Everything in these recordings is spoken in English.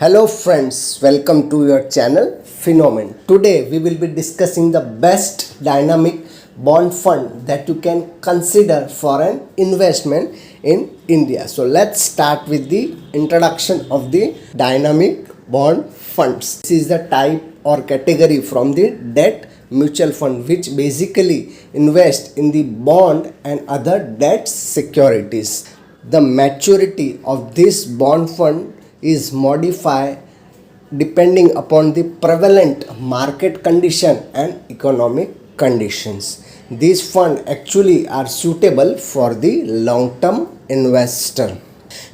Hello friends, welcome to your channel Phenomen. Today we will be discussing the best dynamic bond fund that you can consider for an investment in India. So let's start with the introduction of the dynamic bond funds. This is the type or category from the debt mutual fund which basically invest in the bond and other debt securities. The maturity of this bond fund is modified depending upon the prevalent market condition and economic conditions. These funds actually are suitable for the long-term investor.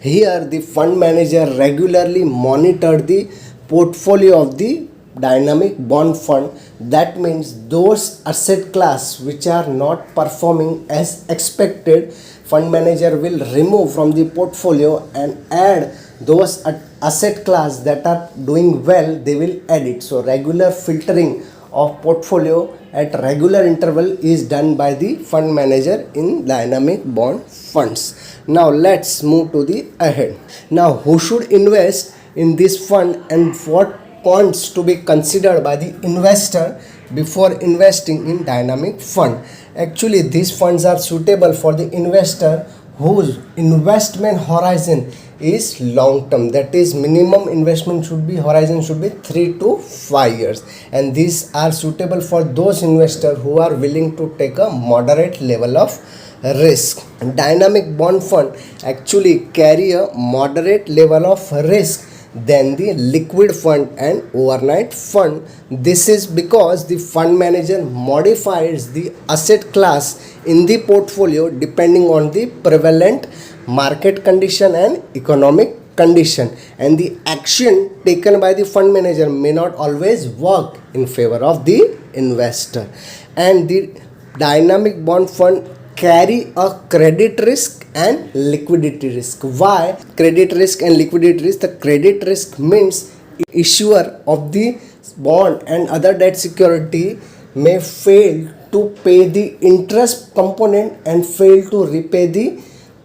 Here the fund manager regularly monitor the portfolio of the dynamic bond fund. That means those asset class which are not performing as expected, fund manager will remove from the portfolio and add those asset class that are doing well. They will add it. So regular filtering of portfolio at regular interval is done by the fund manager in dynamic bond funds. Now let's move to the ahead. Now who should invest in this fund and what points to be considered by the investor before investing in dynamic fund? Actually these funds are suitable for the investor whose investment horizon is long term, that is minimum investment should be horizon should be 3 to 5 years, and these are suitable for those investors who are willing to take a moderate level of risk. Dynamic bond fund actually carry a moderate level of risk than the liquid fund and overnight fund. This is because the fund manager modifies the asset class in the portfolio depending on the prevalent market condition and economic condition, and the action taken by the fund manager may not always work in favor of the investor. And the dynamic bond fund carry a credit risk and liquidity risk. Why credit risk and liquidity risk? The credit risk means issuer of the bond and other debt security may fail to pay the interest component and fail to repay the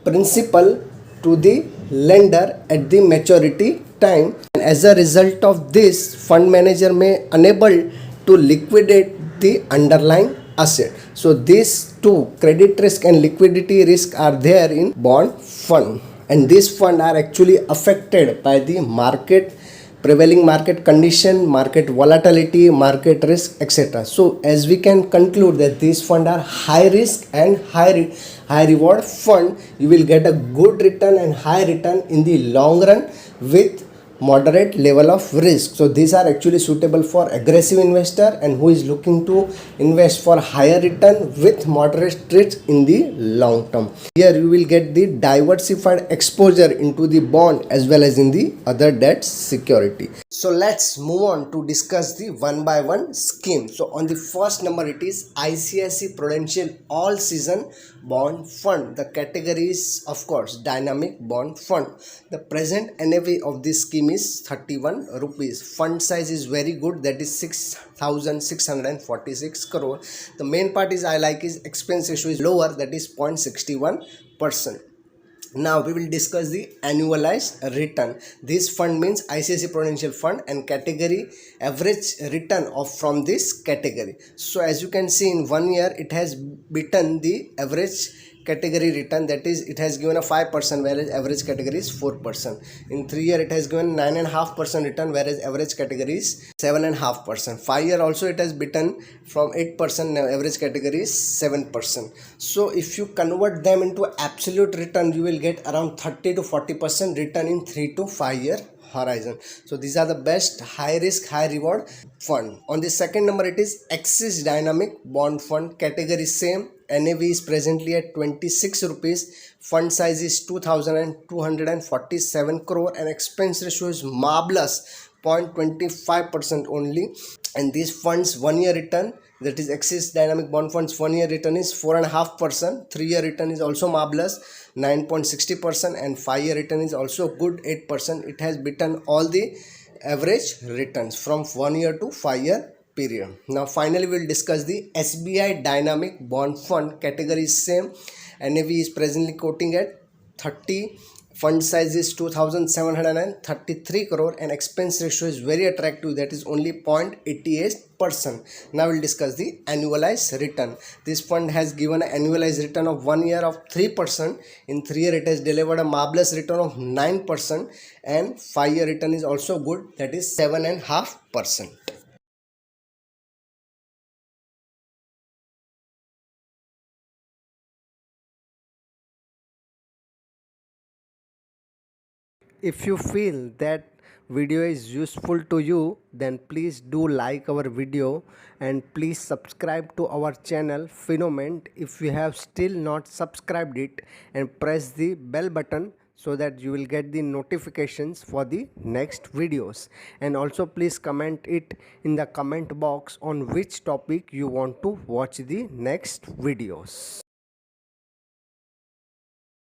principal to the lender at the maturity time, and as a result of this fund manager may unable to liquidate the underlying asset. So these two, credit risk and liquidity risk, are there in bond fund, and these fund are actually affected by the prevailing market condition, market volatility, market risk, etc. So as we can conclude that these fund are high risk and high reward fund. You will get a good return and high return in the long run with moderate level of risk. So these are actually suitable for aggressive investor and who is looking to invest for higher return with moderate risk in the long term. Here you will get the diversified exposure into the bond as well as in the other debt security. So let's move on to discuss the one by one scheme. So on the first number it is ICICI Prudential All Season Bond Fund. The category is of course dynamic bond fund. The present NAV of this scheme is 31 rupees. Fund size is very good, that is 6,646 crore. The main part is I like is expense ratio is lower, that is 0.61%. Now we will discuss the annualized return. This fund means ICICI Prudential Fund and category average return of from this category. So as you can see in 1 year it has beaten the average category return, that is it has given a 5% whereas average category is 4%. In 3 year it has given 9.5% return whereas average category is 7.5%. 5 year also it has beaten from 8%, average category is 7%. So if you convert them into absolute return you will get around 30 to 40% return in 3 to 5 year horizon. So these are the best high risk high reward fund. On the second number it is Axis Dynamic Bond Fund. Category same, NAV is presently at 26 rupees. Fund size is 2,247 crore and expense ratio is marvelous 0.25% only. And these funds 1 year return, that is Axis Dynamic Bond Funds 1 year return is 4.5%. 3 year return is also marvelous 9.60%, and 5 year return is also good 8%. It has beaten all the average returns from 1 year to 5 year period. Now finally we will discuss the SBI Dynamic Bond Fund. Category is same, NAV is presently quoting at 30 Fund size is 2733 crore and expense ratio is very attractive, that is only 0.88%. Now we'll discuss the annualized return. This fund has given an annualized return of 1 year of 3%. In 3 year it has delivered a marvelous return of 9%, and 5 year return is also good, that is 7.5%. If you feel that video is useful to you, then please do like our video and please subscribe to our channel Phenoment if you have still not subscribed it, and press the bell button so that you will get the notifications for the next videos. And also please comment it in the comment box on which topic you want to watch the next videos.